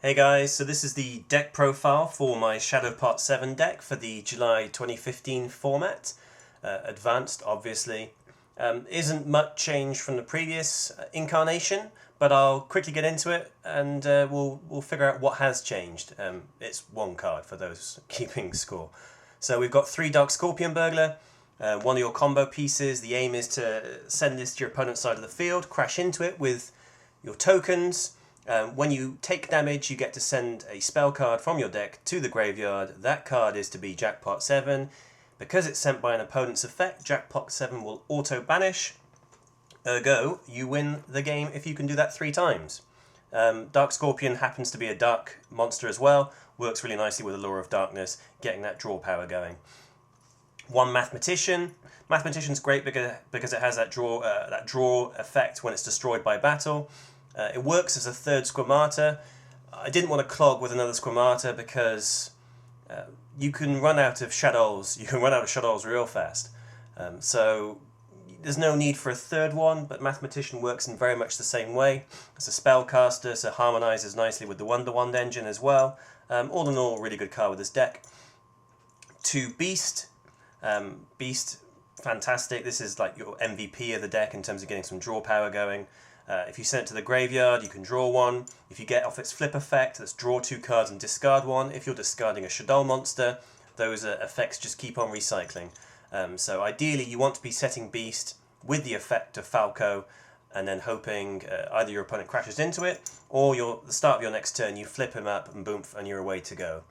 Hey guys, so this is the deck profile for my Shadow Part 7 deck for the July 2015 format. Advanced, obviously. Isn't much change from the previous incarnation, but I'll quickly get into it and we'll figure out what has changed. It's one card for those keeping score. So we've got 3 Dark Scorpion Burglar. One of your combo pieces. The aim is to send this to your opponent's side of the field, crash into it with your tokens. When you take damage, you get to send a spell card from your deck to the graveyard. That card is to be Jackpot 7. Because it's sent by an opponent's effect, Jackpot 7 will auto-banish. Ergo, you win the game if you can do that 3 times. Dark Scorpion happens to be a dark monster as well. Works really nicely with Allure of Darkness, getting that draw power going. 1 Mathematician. Mathematician's great because it has that draw effect when it's destroyed by battle. It works as a 3rd Squamata. I didn't want to clog with another Squamata because you can run out of Shadows. You can run out of Shadows real fast. So there's no need for a 3rd one, but Mathematician works in very much the same way. It's a spellcaster, so harmonizes nicely with the Wonder Wand engine as well. All in all, really good card with this deck. 2 Beast. Beast, fantastic. This is like your MVP of the deck in terms of getting some draw power going. If you send it to the graveyard, you can draw 1. If you get off its flip effect, let's draw 2 cards and discard 1. If you're discarding a Shaddoll monster, those effects just keep on recycling. So ideally, you want to be setting Beast with the effect of Falco, and then hoping either your opponent crashes into it, or the start of your next turn, you flip him up, and boom, and you're away to go.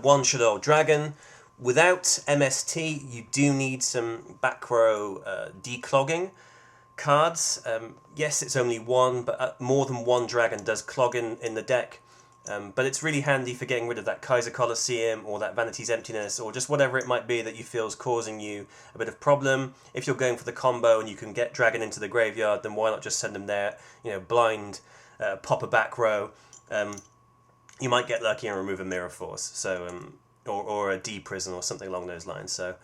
1 Shaddoll Dragon. Without MST, you do need some back row declogging cards. Yes, it's only 1, but more than 1 dragon does clog in the deck. But it's really handy for getting rid of that Kaiser Colosseum or that Vanity's Emptiness or just whatever it might be that you feel is causing you a bit of problem. If you're going for the combo and you can get dragon into the graveyard, then why not just send them there? Blind, pop a back row. You might get lucky and remove a Mirror Force, so or a D Prison or something along those lines. So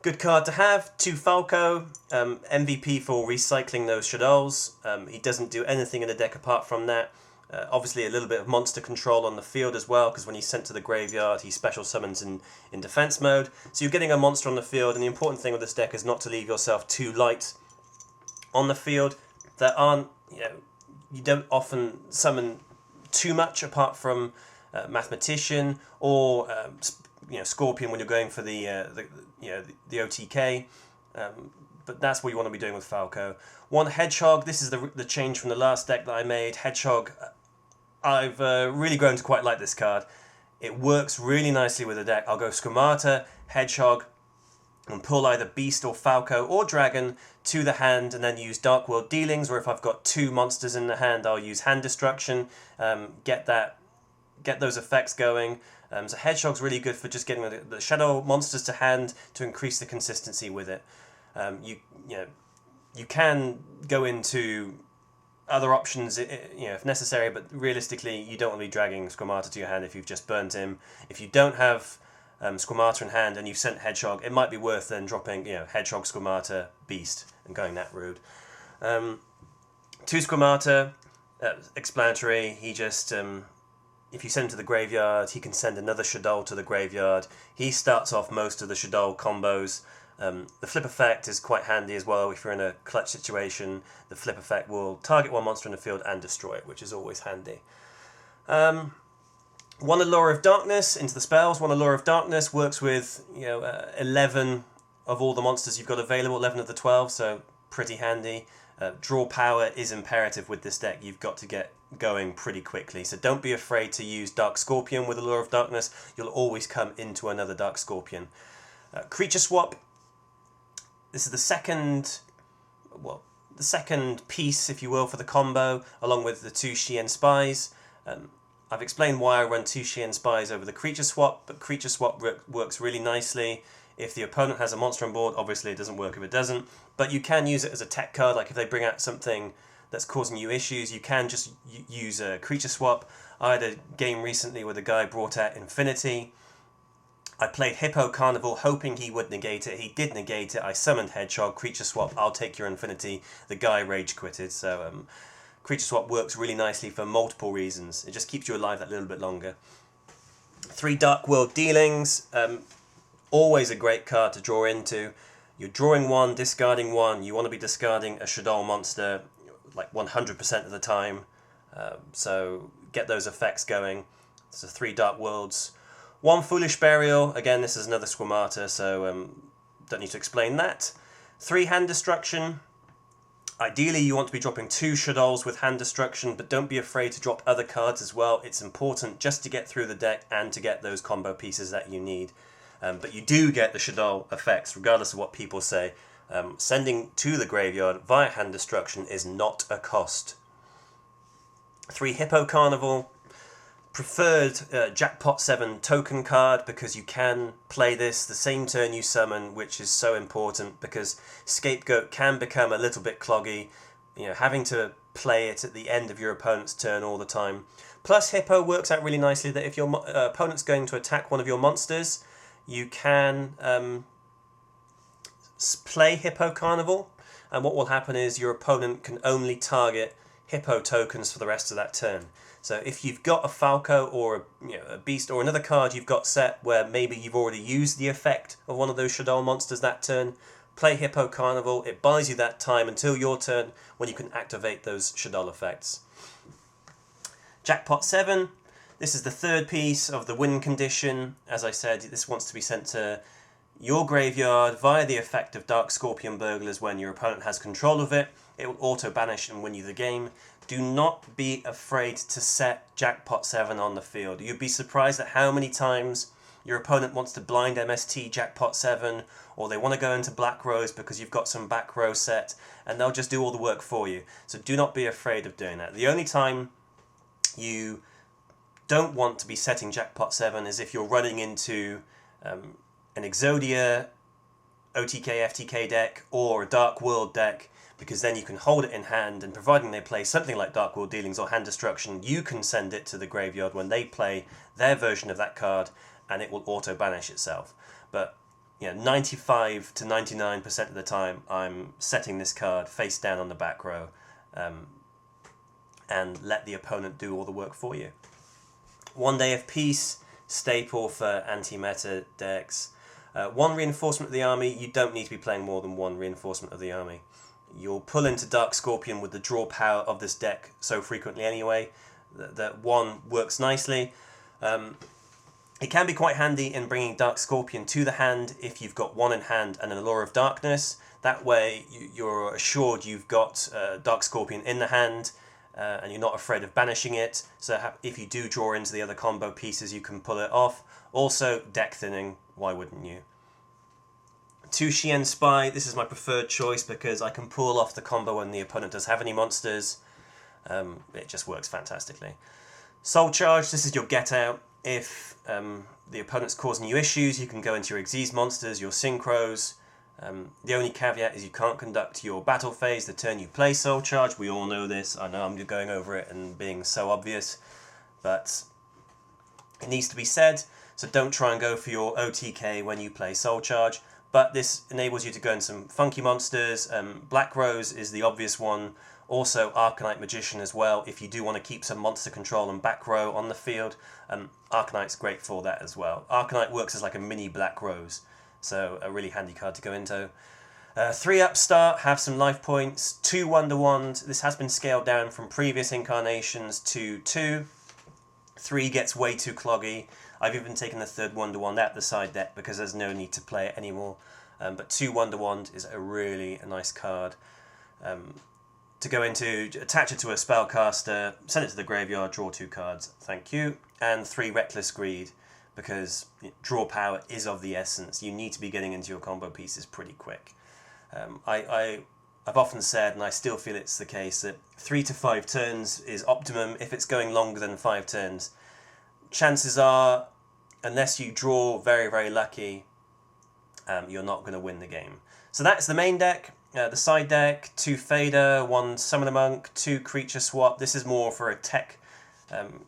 good card to have. 2 Falco, MVP for recycling those Shadolls. He doesn't do anything in the deck apart from that. Obviously a little bit of monster control on the field as well, because when he's sent to the graveyard, he special summons in defense mode. So you're getting a monster on the field, and the important thing with this deck is not to leave yourself too light on the field. There aren't, you don't often summon too much apart from Mathematician or Scorpion when you're going for the OTK. But that's what you want to be doing with Falco. 1 Hedgehog. This is the change from the last deck that I made. Hedgehog, I've really grown to quite like this card. It works really nicely with the deck. I'll go Squamata, Hedgehog, and pull either Beast or Falco or Dragon to the hand, and then use Dark World Dealings, or if I've got 2 monsters in the hand, I'll use Hand Destruction, get those effects going. So Hedgehog's really good for just getting the shadow monsters to hand to increase the consistency with it. You can go into other options, if necessary, but realistically, you don't want to be dragging Squamata to your hand if you've just burnt him. If you don't have Squamata in hand and you've sent Hedgehog, it might be worth then dropping Hedgehog, Squamata, Beast, and going that route. 2 Squamata, explanatory. He just if you send him to the graveyard, he can send another Shaddoll to the graveyard. He starts off most of the Shaddoll combos. The flip effect is quite handy as well. If you're in a clutch situation, the flip effect will target 1 monster in the field and destroy it, which is always handy. 1 Allure of Darkness into the spells. 1 Allure of Darkness works with 11 of all the monsters you've got available, 11 of the 12, so pretty handy. Draw power is imperative with this deck. You've got to get going pretty quickly, so don't be afraid to use Dark Scorpion with Allure of Darkness. You'll always come into another Dark Scorpion. Creature swap. This is the second piece, if you will, for the combo, along with the 2 Shien Spies. I've explained why I run 2 Shien Spies over the Creature Swap, but Creature Swap works really nicely if the opponent has a monster on board. Obviously, it doesn't work if it doesn't, but you can use it as a tech card. Like if they bring out something that's causing you issues, you can just use a Creature Swap. I had a game recently where the guy brought out Infinity. I played Hippo Carnival hoping he would negate it. He did negate it. I summoned Hedgehog, Creature Swap, I'll take your Infinity. The guy rage quitted, so Creature Swap works really nicely for multiple reasons. It just keeps you alive that little bit longer. 3 Dark World Dealings, always a great card to draw into. You're drawing 1, discarding 1. You want to be discarding a Shaddoll monster like 100% of the time. So get those effects going. So 3 Dark Worlds. 1 Foolish Burial. Again, this is another Squamata, so don't need to explain that. 3 Hand Destruction. Ideally, you want to be dropping 2 Shaddolls with Hand Destruction, but don't be afraid to drop other cards as well. It's important just to get through the deck and to get those combo pieces that you need. But you do get the Shaddoll effects, regardless of what people say. Sending to the graveyard via Hand Destruction is not a cost. 3 Hippo Carnival. Preferred Jackpot 7 token card, because you can play this the same turn you summon, which is so important because Scapegoat can become a little bit cloggy, having to play it at the end of your opponent's turn all the time. Plus Hippo works out really nicely that if your opponent's going to attack one of your monsters, you can play Hippo Carnival, and what will happen is your opponent can only target Hippo tokens for the rest of that turn. So if you've got a Falco or a Beast or another card you've got set where maybe you've already used the effect of one of those Shaddoll monsters that turn, play Hippo Carnival. It buys you that time until your turn when you can activate those Shaddoll effects. Jackpot 7. This is the 3rd piece of the win condition. As I said, this wants to be sent to your graveyard via the effect of Dark Scorpion Burglars when your opponent has control of it. It will auto-banish and win you the game. Do not be afraid to set Jackpot 7 on the field. You'd be surprised at how many times your opponent wants to blind MST Jackpot 7, or they want to go into Black Rose because you've got some back row set, and they'll just do all the work for you. So do not be afraid of doing that. The only time you don't want to be setting Jackpot 7 is if you're running into an Exodia OTK FTK deck or a Dark World deck, because then you can hold it in hand, and providing they play something like Dark World Dealings or Hand Destruction, you can send it to the graveyard when they play their version of that card, and it will auto-banish itself. But 95 to 99% of the time, I'm setting this card face down on the back row, and let the opponent do all the work for you. 1 Day of Peace, staple for anti-meta decks. 1 Reinforcement of the Army. You don't need to be playing more than 1 Reinforcement of the Army. You'll pull into Dark Scorpion with the draw power of this deck so frequently anyway that 1 works nicely. It can be quite handy in bringing Dark Scorpion to the hand if you've got 1 in hand and an Allure of Darkness. That way you're assured you've got Dark Scorpion in the hand, and you're not afraid of banishing it. So if you do draw into the other combo pieces, you can pull it off. Also, deck thinning, why wouldn't you? 2 Shien Spy. This is my preferred choice because I can pull off the combo when the opponent does have any monsters. It just works fantastically. Soul Charge. This is your get out. If the opponent's causing you issues, you can go into your Xyz monsters, your Synchros. The only caveat is you can't conduct your battle phase the turn you play Soul Charge. We all know this. I know I'm going over it and being so obvious, but it needs to be said. So don't try and go for your OTK when you play Soul Charge. But this enables you to go in some funky monsters. Black Rose is the obvious one. Also Arcanite Magician as well. If you do want to keep some monster control and back row on the field, Arcanite's great for that as well. Arcanite works as like a mini Black Rose. So a really handy card to go into. 3 Upstart, have some life points. 2 Wonder Wand. This has been scaled down from previous incarnations to 2. 3 gets way too cloggy. I've even taken the 3rd Wonder Wand out the side deck because there's no need to play it anymore. But 2 Wonder Wand is a really nice card to go into. Attach it to a spellcaster, send it to the graveyard, draw 2 cards. Thank you. And 3 Reckless Greed, because draw power is of the essence. You need to be getting into your combo pieces pretty quick. I've often said, and I still feel it's the case, that 3 to 5 turns is optimum. If it's going longer than 5 turns, chances are, unless you draw very, very lucky, you're not going to win the game. So that's the main deck. The side deck, 2 Fader, 1 Summoner Monk, 2 Creature Swap. This is more for a tech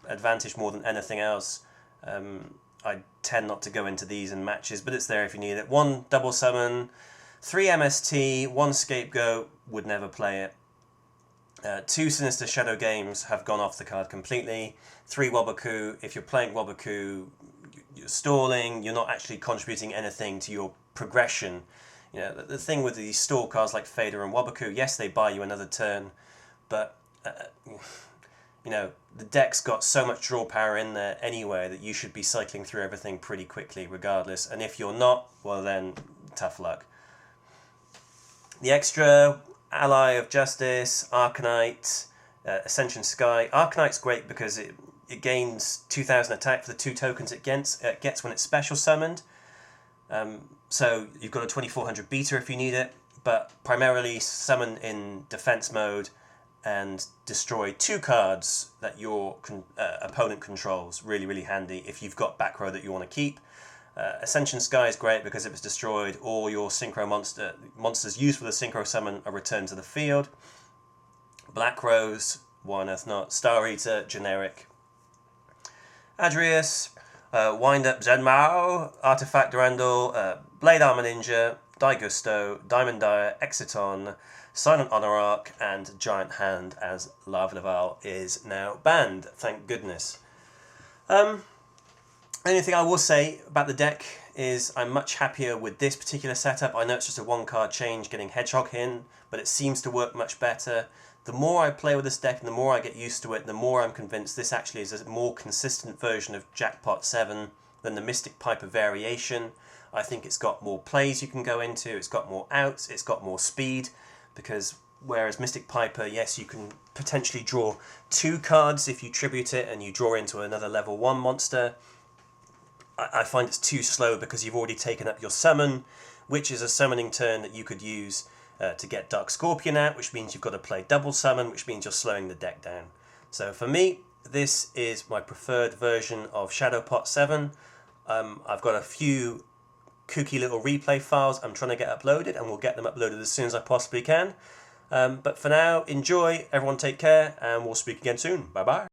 advantage more than anything else. I tend not to go into these in matches, but it's there if you need it. 1 Double Summon, 3 MST, 1 Scapegoat, would never play it. 2 Sinister Shadow Games have gone off the card completely. 3 Waboku, if you're playing Waboku, you're stalling, you're not actually contributing anything to your progression. You know, the thing with these stall cards like Fader and Waboku, yes, they buy you another turn, but you know, the deck's got so much draw power in there anyway that you should be cycling through everything pretty quickly regardless. And if you're not, well then, tough luck. The extra Ally of Justice, Arcanite, Ascension Sky. Arcanite's great because it gains 2000 attack for the 2 tokens it gets when it's special summoned. So you've got a 2400 beta if you need it, but primarily summon in defense mode and destroy 2 cards that your opponent controls. Really, really handy if you've got back row that you want to keep. Ascension Sky is great because if it's destroyed, all your synchro monsters used for the synchro summon are returned to the field. Black Rose, why on earth not? Star Eater, generic. Adrius, Wind Up Zenmao, Artifact Durandal, Blade Armor Ninja, Daigusto, Diamond Dire, Exiton, Silent Honorarch, and Giant Hand, as Lava Laval is now banned. Thank goodness. Only thing I will say about the deck is I'm much happier with this particular setup. I know it's just a 1-card change getting Hedgehog in, but it seems to work much better. The more I play with this deck and the more I get used to it, the more I'm convinced this actually is a more consistent version of Jackpot 7 than the Mystic Piper variation. I think it's got more plays you can go into, it's got more outs, it's got more speed, because whereas Mystic Piper, yes, you can potentially draw 2 cards if you tribute it and you draw into another level 1 monster. I find it's too slow because you've already taken up your summon, which is a summoning turn that you could use to get Dark Scorpion out, which means you've got to play double summon, which means you're slowing the deck down. So for me, this is my preferred version of Shadowpot 7. I've got a few kooky little replay files I'm trying to get uploaded, and we'll get them uploaded as soon as I possibly can. But for now, enjoy, everyone take care, and we'll speak again soon. Bye-bye.